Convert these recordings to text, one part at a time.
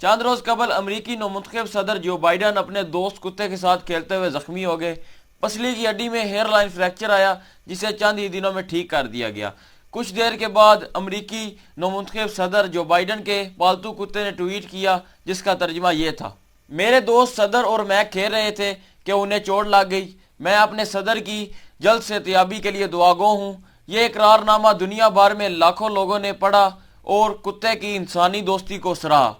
چند روز قبل امریکی نومنتخب صدر جو بائیڈن اپنے دوست کتے کے ساتھ کھیلتے ہوئے زخمی ہو گئے۔ پسلی کی ہڈی میں ہیئر لائن فریکچر آیا جسے چند ہی دنوں میں ٹھیک کر دیا گیا۔ کچھ دیر کے بعد امریکی نومنتخب صدر جو بائیڈن کے پالتو کتے نے ٹویٹ کیا جس کا ترجمہ یہ تھا: میرے دوست صدر اور میں کھیل رہے تھے کہ انہیں چوٹ لگ گئی۔ میں اپنے صدر کی جلد صحتیابی کے لیے دعا گو ہوں۔ یہ اقرار نامہ دنیا بھر میں لاکھوں لوگوں نے پڑھا اور کتے کی انسانی دوستی کو سراہا۔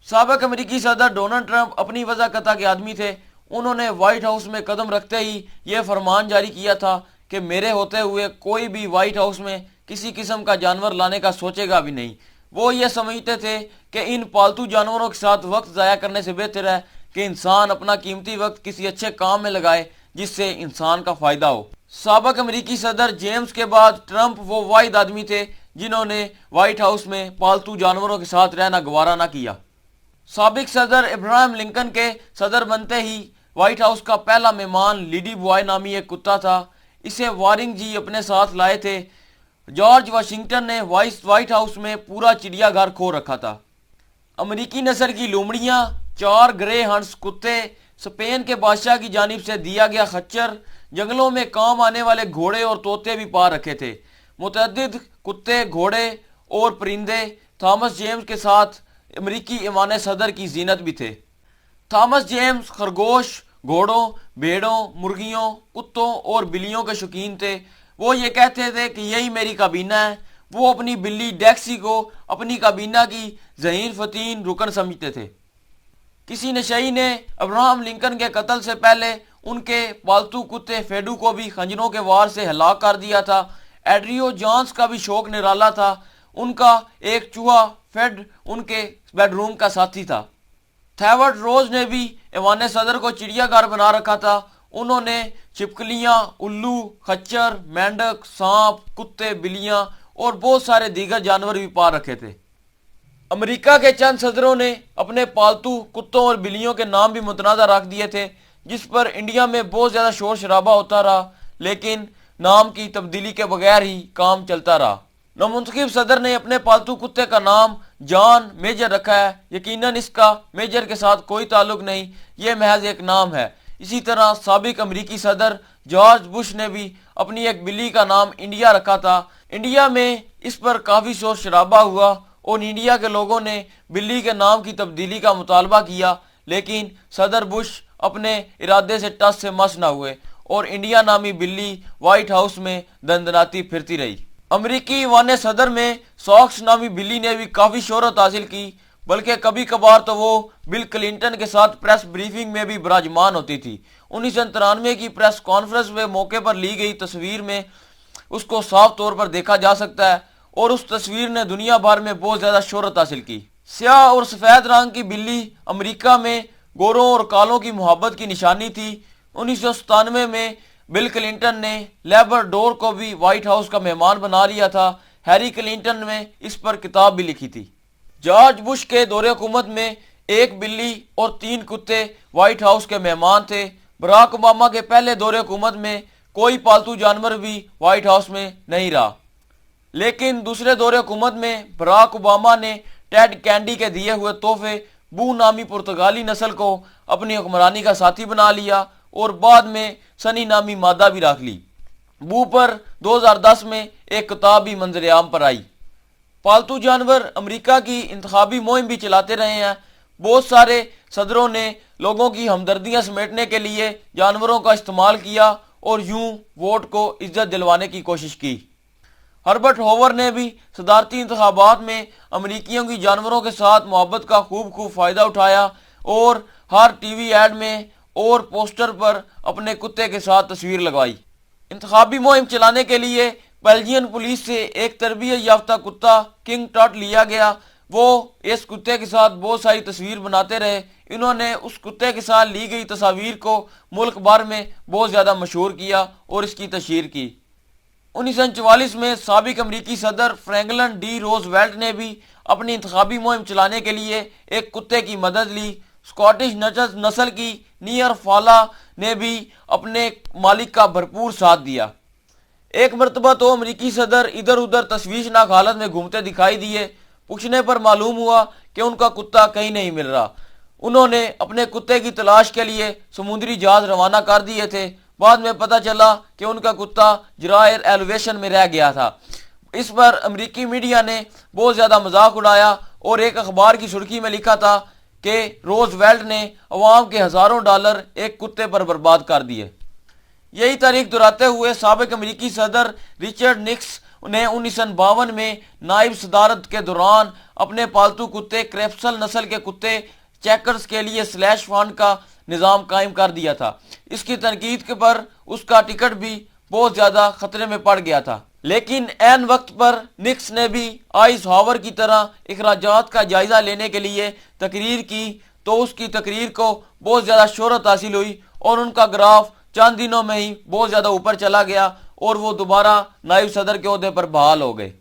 سابق امریکی صدر ڈونلڈ ٹرمپ اپنی وضاحت کے آدمی تھے۔ انہوں نے وائٹ ہاؤس میں قدم رکھتے ہی یہ فرمان جاری کیا تھا کہ میرے ہوتے ہوئے کوئی بھی وائٹ ہاؤس میں کسی قسم کا جانور لانے کا سوچے گا بھی نہیں۔ وہ یہ سمجھتے تھے کہ ان پالتو جانوروں کے ساتھ وقت ضائع کرنے سے بہتر ہے کہ انسان اپنا قیمتی وقت کسی اچھے کام میں لگائے جس سے انسان کا فائدہ ہو۔ سابق امریکی صدر جیمز کے بعد ٹرمپ وہ واحد آدمی تھے جنہوں نے وائٹ ہاؤس میں پالتو جانوروں کے ساتھ رہنا گوارا نہ کیا۔ سابق صدر ابراہیم لنکن کے صدر بنتے ہی وائٹ ہاؤس کا پہلا مہمان لیڈی بوائے نامی ایک کتا تھا۔ اسے وارنگ جی اپنے ساتھ لائے تھے۔ جارج واشنگٹن نے وائٹ ہاؤس میں پورا چڑیا گھر کھو رکھا تھا۔ امریکی نسل کی لومڑیاں، 4 گرے ہنٹس کتے، اسپین کے بادشاہ کی جانب سے دیا گیا خچر، جنگلوں میں کام آنے والے گھوڑے اور طوطے بھی پا رکھے تھے۔ متعدد کتے، گھوڑے اور پرندے تھامس جیمز کے ساتھ امریکی ایوان صدر کی زینت بھی تھے۔ تھامس جیمز خرگوش، گھوڑوں، بھیڑوں، مرغیوں، کتوں اور بلیوں کے شوقین تھے۔ وہ یہ کہتے تھے کہ یہی میری کابینہ ہے۔ وہ اپنی بلی ڈیکسی کو اپنی کابینہ کی ذہین فتین رکن سمجھتے تھے۔ کسی نشئی نے ابراہم لنکن کے قتل سے پہلے ان کے پالتو کتے فیڈو کو بھی خنجروں کے وار سے ہلاک کر دیا تھا۔ ایڈریو جانس کا بھی شوق نرالا تھا۔ ان کا ایک چوہا فیڈ ان کے بیڈ روم کا ساتھی تھا۔ تھیوڈ روز نے بھی ایوان صدر کو چڑیا گھر بنا رکھا تھا۔ انہوں نے چھپکلیاں، الو، خچر، مینڈک، سانپ، کتے، بلیاں اور بہت سارے دیگر جانور بھی پا رکھے تھے۔ امریکہ کے چند صدروں نے اپنے پالتو کتوں اور بلیوں کے نام بھی متنازع رکھ دیے تھے جس پر انڈیا میں بہت زیادہ شور شرابہ ہوتا رہا، لیکن نام کی تبدیلی کے بغیر ہی کام چلتا رہا۔ نومنتخب صدر نے اپنے پالتو کتے کا نام جان میجر رکھا ہے۔ یقیناً اس کا میجر کے ساتھ کوئی تعلق نہیں، یہ محض ایک نام ہے۔ اسی طرح سابق امریکی صدر جارج بش نے بھی اپنی ایک بلی کا نام انڈیا رکھا تھا۔ انڈیا میں اس پر کافی شور شرابہ ہوا اور انڈیا کے لوگوں نے بلی کے نام کی تبدیلی کا مطالبہ کیا، لیکن صدر بش اپنے ارادے سے ٹس سے مس نہ ہوئے اور انڈیا نامی بلی وائٹ ہاؤس میں دندناتی پھرتی رہی۔ امریکی ایوان صدر میں ساکس نامی بلی نے بھی کافی شہرت حاصل کی، بلکہ کبھی کبھار تو وہ بل کلنٹن کے ساتھ پریس بریفنگ میں بھی براجمان ہوتی تھی۔ 1993 کی پریس کانفرنس میں موقع پر لی گئی تصویر میں اس کو صاف طور پر دیکھا جا سکتا ہے اور اس تصویر نے دنیا بھر میں بہت زیادہ شہرت حاصل کی۔ سیاہ اور سفید رنگ کی بلی امریکہ میں گوروں اور کالوں کی محبت کی نشانی تھی۔ 1997 میں بل کلنٹن نے لیبر ڈور کو بھی وائٹ ہاؤس کا مہمان بنا لیا تھا۔ ہیری کلنٹن نے اس پر کتاب بھی لکھی تھی۔ جارج بش کے دور حکومت میں ایک بلی اور 3 کتے وائٹ ہاؤس کے مہمان تھے۔ براک اوباما کے پہلے دور حکومت میں کوئی پالتو جانور بھی وائٹ ہاؤس میں نہیں رہا، لیکن دوسرے دور حکومت میں براک اوباما نے ٹیڈ کینڈی کے دیے ہوئے تحفے بو نامی پرتگالی نسل کو اپنی حکمرانی کا ساتھی بنا لیا اور بعد میں سنی نامی مادہ بھی رکھ لی۔ بو پر 2010 میں ایک کتاب بھی منظر عام پر آئی۔ پالتو جانور امریکہ کی انتخابی مہم بھی چلاتے رہے ہیں۔ بہت سارے صدروں نے لوگوں کی ہمدردیاں سمیٹنے کے لیے جانوروں کا استعمال کیا اور یوں ووٹ کو عزت دلوانے کی کوشش کی۔ ہربرٹ ہوور نے بھی صدارتی انتخابات میں امریکیوں کی جانوروں کے ساتھ محبت کا خوب فائدہ اٹھایا اور ہر ٹی وی ایڈ میں اور پوسٹر پر اپنے کتے کے ساتھ تصویر لگوائی۔ انتخابی مہم چلانے کے لیے بیلجین پولیس سے ایک تربیت یافتہ کتا کنگ ٹاٹ لیا گیا۔ وہ اس کتے کے ساتھ بہت ساری تصویر بناتے رہے۔ انہوں نے اس کتے کے ساتھ لی گئی تصاویر کو ملک بھر میں بہت زیادہ مشہور کیا اور اس کی تشہیر کی۔ 1944 میں سابق امریکی صدر فرینکلن ڈی روز ویلٹ نے بھی اپنی انتخابی مہم چلانے کے لیے ایک کتے کی مدد لی۔ اسکاٹش نسل کی نیئر فالا نے بھی اپنے مالک کا بھرپور ساتھ دیا۔ ایک مرتبہ تو امریکی صدر ادھر ادھر تشویشناک حالت میں گھومتے دکھائی دیے۔ پوچھنے پر معلوم ہوا کہ ان کا کتا کہیں نہیں مل رہا۔ انہوں نے اپنے کتے کی تلاش کے لیے سمندری جہاز روانہ کر دیے تھے۔ بعد میں پتہ چلا کہ ان کا کتا جرائر ایلیویشن میں رہ گیا تھا۔ اس پر امریکی میڈیا نے بہت زیادہ مذاق اڑایا اور ایک اخبار کی سرخی میں لکھا تھا کہ روز ویلٹ نے عوام کے ہزاروں ڈالر ایک کتے پر برباد کر دیے۔ یہی تاریخ دہراتے ہوئے سابق امریکی صدر رچرڈ نکس نے 1952 میں نائب صدارت کے دوران اپنے پالتو کتے کریپسل نسل کے کتے چیکرز کے لیے سلیش فنڈ کا نظام قائم کر دیا تھا۔ اس کی تنقید کے پر اس کا ٹکٹ بھی بہت زیادہ خطرے میں پڑ گیا تھا، لیکن عین وقت پر نکس نے بھی آئیز ہاور کی طرح اخراجات کا جائزہ لینے کے لیے تقریر کی تو اس کی تقریر کو بہت زیادہ شہرت حاصل ہوئی اور ان کا گراف چند دنوں میں ہی بہت زیادہ اوپر چلا گیا اور وہ دوبارہ نائب صدر کے عہدے پر بحال ہو گئے۔